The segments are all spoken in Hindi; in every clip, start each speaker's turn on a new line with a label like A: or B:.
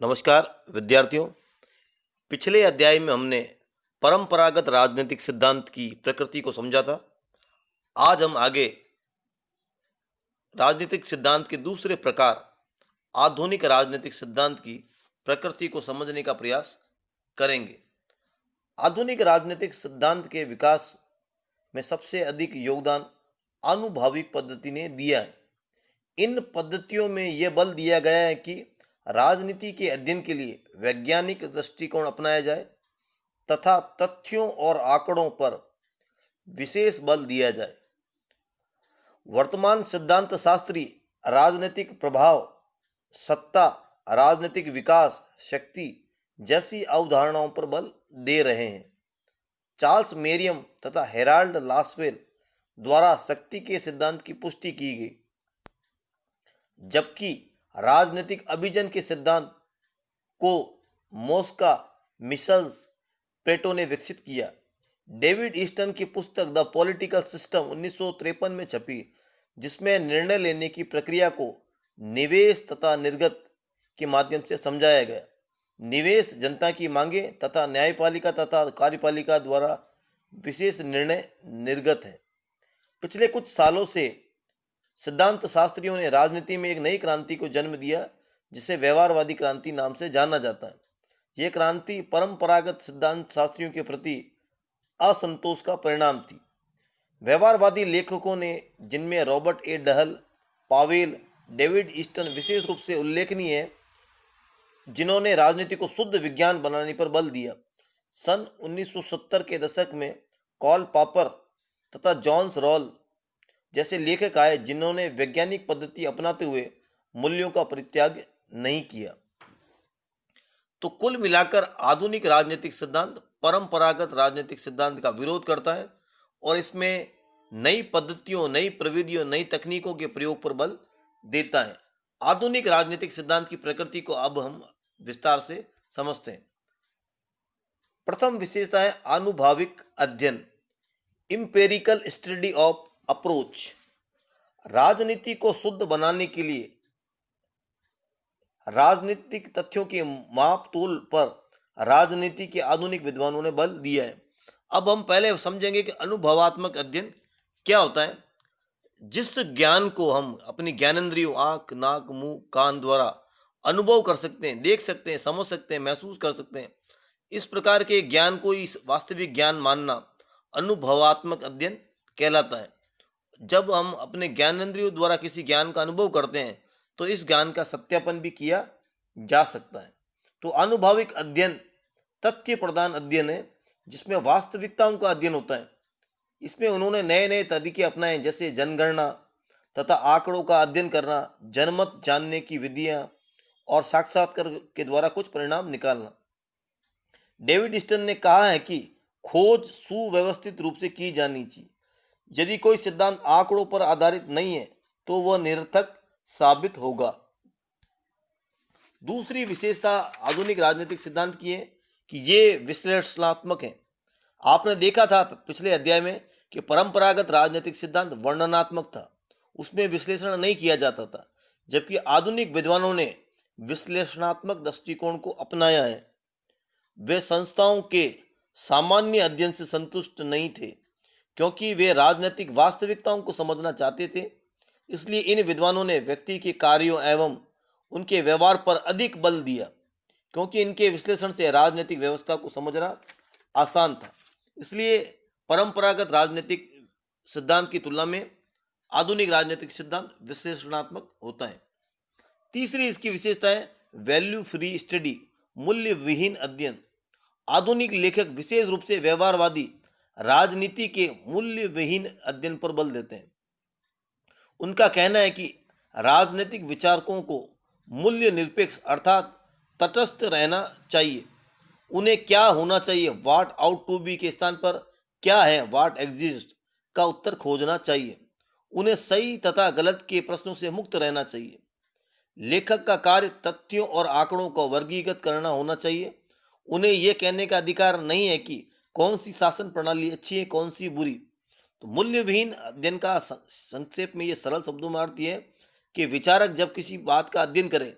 A: नमस्कार विद्यार्थियों। पिछले अध्याय में हमने परंपरागत राजनीतिक सिद्धांत की प्रकृति को समझा था। आज हम आगे राजनीतिक सिद्धांत के दूसरे प्रकार आधुनिक राजनीतिक सिद्धांत की प्रकृति को समझने का प्रयास करेंगे। आधुनिक राजनीतिक सिद्धांत के विकास में सबसे अधिक योगदान आनुभविक पद्धति ने दिया है। इन पद्धतियों में यह बल दिया गया है कि राजनीति के अध्ययन के लिए वैज्ञानिक दृष्टिकोण अपनाया जाए तथा तथ्यों और आंकड़ों पर विशेष बल दिया जाए। वर्तमान सिद्धांत शास्त्री राजनीतिक प्रभाव, सत्ता, राजनीतिक विकास, शक्ति जैसी अवधारणाओं पर बल दे रहे हैं। चार्ल्स मेरियम तथा हेराल्ड लासवेल द्वारा शक्ति के सिद्धांत की पुष्टि की गई, जबकि राजनीतिक अभिजन के सिद्धांत को मोस्का, मिशल्स, प्लेटो ने विकसित किया। डेविड ईस्टन की पुस्तक द पॉलिटिकल सिस्टम 1953 में छपी, जिसमें निर्णय लेने की प्रक्रिया को निवेश तथा निर्गत के माध्यम से समझाया गया। निवेश जनता की मांगे तथा न्यायपालिका तथा कार्यपालिका द्वारा विशेष निर्णय निर्गत है। पिछले कुछ सालों से सिद्धांत शास्त्रियों ने राजनीति में एक नई क्रांति को जन्म दिया, जिसे व्यवहारवादी क्रांति नाम से जाना जाता है। यह क्रांति परंपरागत सिद्धांत शास्त्रियों के प्रति असंतोष का परिणाम थी। व्यवहारवादी लेखकों ने, जिनमें Robert A Dahl, Powell, David Easton विशेष रूप से उल्लेखनीय है, जिन्होंने राजनीति को शुद्ध विज्ञान बनाने पर बल दिया। सन 1970 के दशक में कॉल पॉपर तथा जॉन्स रॉल जैसे लेखक आए, जिन्होंने वैज्ञानिक पद्धति अपनाते हुए मूल्यों का परित्याग नहीं किया। तो कुल मिलाकर आधुनिक राजनीतिक सिद्धांत परंपरागत राजनीतिक सिद्धांत का विरोध करता है और इसमें नई पद्धतियों, नई प्रविधियों, नई तकनीकों के प्रयोग पर बल देता है। आधुनिक राजनीतिक सिद्धांत की प्रकृति को अब हम विस्तार से समझते हैं। प्रथम विशेषता है आनुभविक अध्ययन, इंपेरिकल स्टडी ऑफ अप्रोच। राजनीति को शुद्ध बनाने के लिए राजनीतिक तथ्यों के माप तोल पर राजनीति के आधुनिक विद्वानों ने बल दिया है। अब हम पहले समझेंगे कि अनुभवात्मक अध्ययन क्या होता है। जिस ज्ञान को हम अपनी ज्ञानेंद्रियों, आंख, नाक, मुंह, कान द्वारा अनुभव कर सकते हैं, देख सकते हैं, समझ सकते हैं, महसूस कर सकते हैं, इस प्रकार के ज्ञान को ही वास्तविक ज्ञान मानना अनुभवात्मक अध्ययन कहलाता है। जब हम अपने ज्ञानेंद्रियों द्वारा किसी ज्ञान का अनुभव करते हैं तो इस ज्ञान का सत्यापन भी किया जा सकता है। तो आनुभविक अध्ययन तथ्य प्रधान अध्ययन है, जिसमें वास्तविकताओं का अध्ययन होता है। इसमें उन्होंने नए नए तरीके अपनाए, जैसे जनगणना तथा आंकड़ों का अध्ययन करना, जनमत जानने की विधियां और साक्षात्कार के द्वारा कुछ परिणाम निकालना। डेविड ईस्टन ने कहा है कि खोज सुव्यवस्थित रूप से की जानी चाहिए। यदि कोई सिद्धांत आंकड़ों पर आधारित नहीं है तो वह निरर्थक साबित होगा। दूसरी विशेषता आधुनिक राजनीतिक सिद्धांत की है कि ये विश्लेषणात्मक है। आपने देखा था पिछले अध्याय में कि परंपरागत राजनीतिक सिद्धांत वर्णनात्मक था, उसमें विश्लेषण नहीं किया जाता था, जबकि आधुनिक विद्वानों ने विश्लेषणात्मक दृष्टिकोण को अपनाया है। वे संस्थाओं के सामान्य अध्ययन से संतुष्ट नहीं थे, क्योंकि वे राजनीतिक वास्तविकताओं को समझना चाहते थे। इसलिए इन विद्वानों ने व्यक्ति के कार्यों एवं उनके व्यवहार पर अधिक बल दिया, क्योंकि इनके विश्लेषण से राजनीतिक व्यवस्था को समझना आसान था। इसलिए परंपरागत राजनीतिक सिद्धांत की तुलना में आधुनिक राजनीतिक सिद्धांत विश्लेषणात्मक होता है। तीसरी इसकी विशेषता है वैल्यू फ्री स्टडी, मूल्य विहीन अध्ययन। आधुनिक लेखक विशेष रूप से व्यवहारवादी राजनीति के मूल्य विहीन अध्ययन पर बल देते हैं। उनका कहना है कि राजनीतिक विचारकों को मूल्य निरपेक्ष अर्थात तटस्थ रहना चाहिए। उन्हें क्या होना चाहिए, व्हाट आउट टू बी के स्थान पर क्या है, व्हाट एग्जिस्ट का उत्तर खोजना चाहिए। उन्हें सही तथा गलत के प्रश्नों से मुक्त रहना चाहिए। लेखक का कार्य तथ्यों और आंकड़ों को वर्गीकृत करना होना चाहिए। उन्हें यह कहने का अधिकार नहीं है कि कौन सी शासन प्रणाली अच्छी है, कौन सी बुरी। तो मूल्य विहीन अध्ययन का संक्षेप में ये सरल शब्दों में अर्थ है कि विचारक जब किसी बात का अध्ययन करें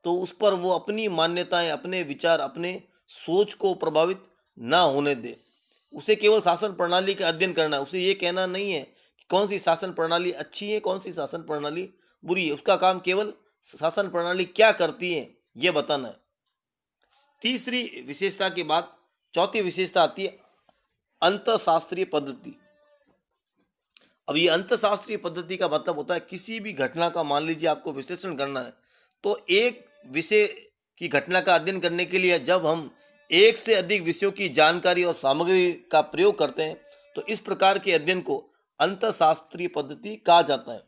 A: तो उस पर वो अपनी मान्यताएं, अपने विचार, अपने सोच को प्रभावित ना होने दे। उसे केवल शासन प्रणाली का अध्ययन करना है, उसे ये कहना नहीं है कि कौन सी शासन प्रणाली अच्छी है, कौन सी शासन प्रणाली बुरी है। उसका काम केवल शासन प्रणाली क्या करती है ये बताना है। तीसरी विशेषता के बाद चौथी विशेषता आती है अंतःशास्त्रीय पद्धति। अब ये अंतःशास्त्रीय पद्धति का मतलब होता है किसी भी घटना का, मान लीजिए आपको विश्लेषण करना है, तो एक विषय की घटना का अध्ययन करने के लिए जब हम एक से अधिक विषयों की जानकारी और सामग्री का प्रयोग करते हैं तो इस प्रकार के अध्ययन को अंतःशास्त्रीय पद्धति कहा जाता है।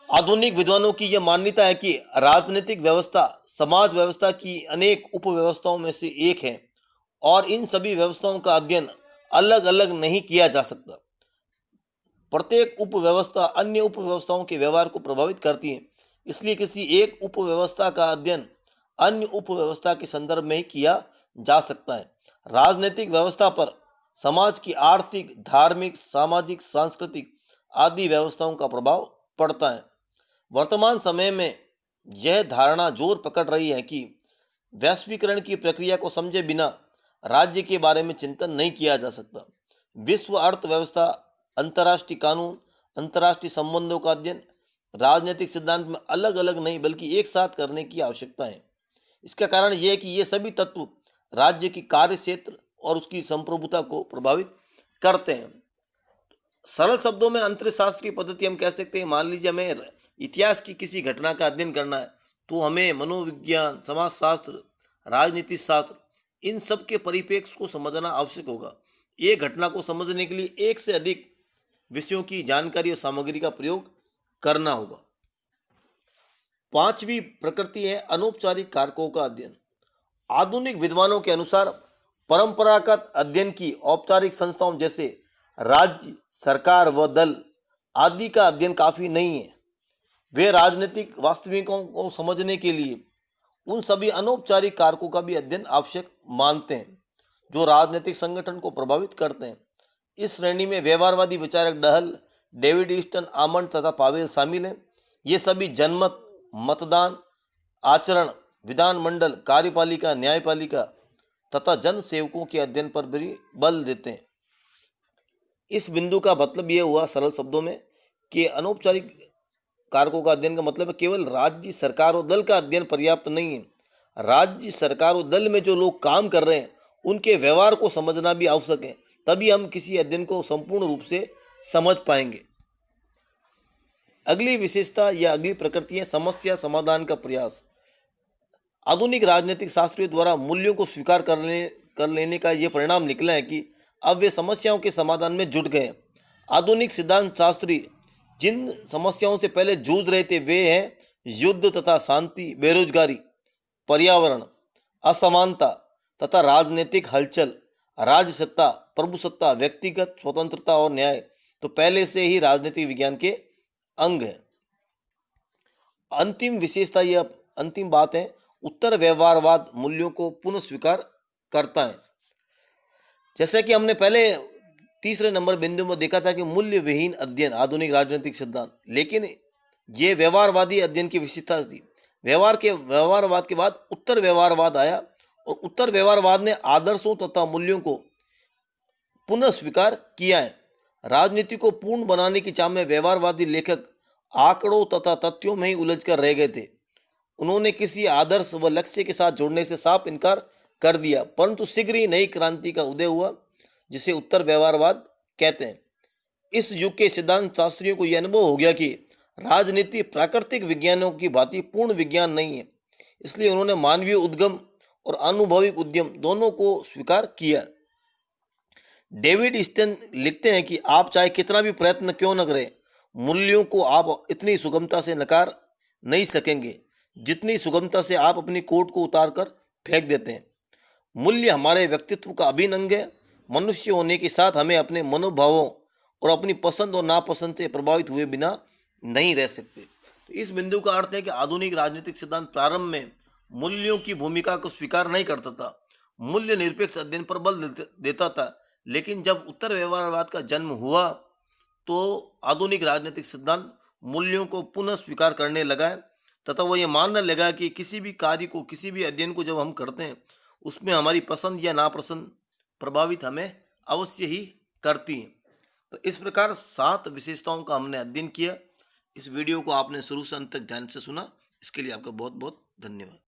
A: आधुनिक विद्वानों की यह मान्यता है कि राजनीतिक व्यवस्था समाज व्यवस्था की अनेक उपव्यवस्थाओं में से एक है और इन सभी व्यवस्थाओं का अध्ययन अलग अलग नहीं किया जा सकता। प्रत्येक उपव्यवस्था अन्य उपव्यवस्थाओं के व्यवहार को प्रभावित करती है, इसलिए किसी एक उपव्यवस्था का अध्ययन अन्य उपव्यवस्था के संदर्भ में ही किया जा सकता है। राजनीतिक व्यवस्था पर समाज की आर्थिक, धार्मिक, सामाजिक, सांस्कृतिक आदि व्यवस्थाओं का प्रभाव पड़ता है। वर्तमान समय में यह धारणा जोर पकड़ रही है कि वैश्वीकरण की प्रक्रिया को समझे बिना राज्य के बारे में चिंतन नहीं किया जा सकता। विश्व अर्थव्यवस्था, अंतर्राष्ट्रीय कानून, अंतर्राष्ट्रीय संबंधों का अध्ययन राजनीतिक सिद्धांत में अलग अलग नहीं बल्कि एक साथ करने की आवश्यकता है। इसका कारण यह है कि ये सभी तत्व राज्य की कार्य क्षेत्र और उसकी संप्रभुता को प्रभावित करते हैं। सरल शब्दों में अंतरशास्त्रीय पद्धति हम कह सकते हैं, मान लीजिए हमें इतिहास की किसी घटना का अध्ययन करना है तो हमें मनोविज्ञान, समाजशास्त्र, राजनीति शास्त्र, इन सब के परिप्रेक्ष्य को समझना आवश्यक होगा। एक घटना को समझने के लिए एक से अधिक विषयों की जानकारी और सामग्री का प्रयोग करना होगा। पांचवी प्रकृति है अनौपचारिक कारकों का अध्ययन। आधुनिक विद्वानों के अनुसार परंपरागत अध्ययन की औपचारिक संस्थाओं जैसे राज्य, सरकार व दल आदि का अध्ययन काफी नहीं है। वे राजनीतिक वास्तविकों को समझने के लिए उन सभी अनौपचारिक कारकों का भी अध्ययन आवश्यक मानते हैं जो राजनीतिक संगठन को प्रभावित करते हैं। इस श्रेणी में व्यवहारवादी विचारक डहल, डेविड ईस्टन, आमंड तथा पावेल शामिल हैं। ये सभी जनमत, मतदान, आचरण, विधानमंडल, कार्यपालिका, न्यायपालिका तथा जन सेवकों के अध्ययन पर भी बल देते हैं। इस बिंदु का मतलब यह हुआ सरल शब्दों में कि अनौपचारिक कारकों का अध्ययन का मतलब है केवल राज्य, सरकार और दल का अध्ययन पर्याप्त नहीं है। राज्य, सरकार और दल में जो लोग काम कर रहे हैं उनके व्यवहार को समझना भी आवश्यक है, तभी हम किसी अध्ययन को संपूर्ण रूप से समझ पाएंगे। अगली विशेषता या अगली प्रकृति है समस्या समाधान का प्रयास। आधुनिक राजनीतिक शास्त्रियों द्वारा मूल्यों को स्वीकार कर लेने का यह परिणाम निकला है कि अब वे समस्याओं के समाधान में जुट गए। आधुनिक सिद्धांत शास्त्री जिन समस्याओं से पहले जूझ रहे थे वे हैं युद्ध तथा शांति, बेरोजगारी, पर्यावरण, असमानता तथा राजनीतिक हलचल, राजसत्ता, प्रभुसत्ता, व्यक्तिगत स्वतंत्रता और न्याय तो पहले से ही राजनीतिक विज्ञान के अंग है। अंतिम विशेषता या अंतिम बात है उत्तर व्यवहारवाद मूल्यों को पुनः स्वीकार करता है। जैसे कि हमने पहले तीसरे नंबर बिंदु में देखा था कि मूल्य विहीन अध्ययन आधुनिक राजनीतिक सिद्धांत, लेकिन ये व्यवहारवादी अध्ययन की विशेषता थी। व्यवहारवाद के बाद उत्तर व्यवहारवाद आया और उत्तर व्यवहारवाद ने आदर्शों तथा मूल्यों को पुनः स्वीकार किया है। राजनीति को पूर्ण बनाने की चाह में व्यवहारवादी लेखक आंकड़ों तथा तथ्यों में ही उलझ कर रह गए थे। उन्होंने किसी आदर्श व लक्ष्य के साथ जुड़ने से साफ इनकार कर दिया, परंतु शीघ्र ही नई क्रांति का उदय हुआ जिसे उत्तर व्यवहारवाद कहते हैं। इस युग के सिद्धांत शास्त्रियों को यह अनुभव हो गया कि राजनीति प्राकृतिक विज्ञानों की भांति पूर्ण विज्ञान नहीं है, इसलिए उन्होंने मानवीय उद्गम और अनुभविक उद्यम दोनों को स्वीकार किया। डेविड ईस्टन लिखते हैं कि आप चाहे कितना भी प्रयत्न क्यों न करें, मूल्यों को आप इतनी सुगमता से नकार नहीं सकेंगे जितनी सुगमता से आप अपनी कोट को उतार कर फेंक देते हैं। मूल्य हमारे व्यक्तित्व का अभिन्न अंग है। मनुष्य होने के साथ हमें अपने मनोभावों और अपनी पसंद और नापसंद से प्रभावित हुए बिना नहीं रह सकते। तो इस बिंदु का अर्थ है कि आधुनिक राजनीतिक सिद्धांत प्रारंभ में मूल्यों की भूमिका को स्वीकार नहीं करता था, मूल्य निरपेक्ष अध्ययन पर बल देता था। लेकिन जब उत्तर व्यवहारवाद का जन्म हुआ तो आधुनिक राजनीतिक सिद्धांत मूल्यों को पुनः स्वीकार करने लगा है। तथा वो ये मानने लगा कि किसी भी कार्य को, किसी भी अध्ययन को जब हम करते हैं, उसमें हमारी पसंद या नापसंद प्रभावित हमें अवश्य ही करती हैं। तो इस प्रकार 7 विशेषताओं का हमने अध्ययन किया। इस वीडियो को आपने शुरू से अंत तक ध्यान से सुना, इसके लिए आपका बहुत बहुत धन्यवाद।